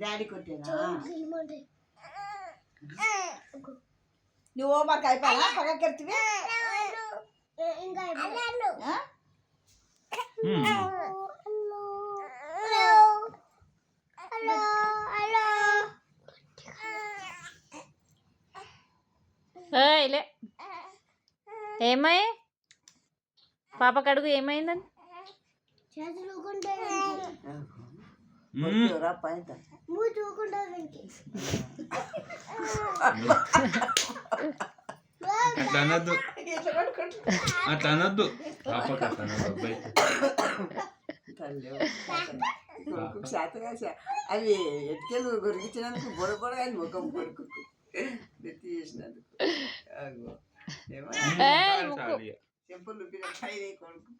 daddy కొట్టేనా నువ్వు మాకు అయిపోయా పక్కకి ఎత్తివి లే ఏమై పాప కడుగు ఏమైందని అట్లా అనద్దు అట్లా అనద్దు పాపకి అట్లా అనద్దు అబ్బాయి అవి ఎట్టుకెళ్ళి గొరికించినందుకు బొడ కానీ ముఖం కొడుకు నెత్తి చేసినందుకు చెంపలు కొడుకు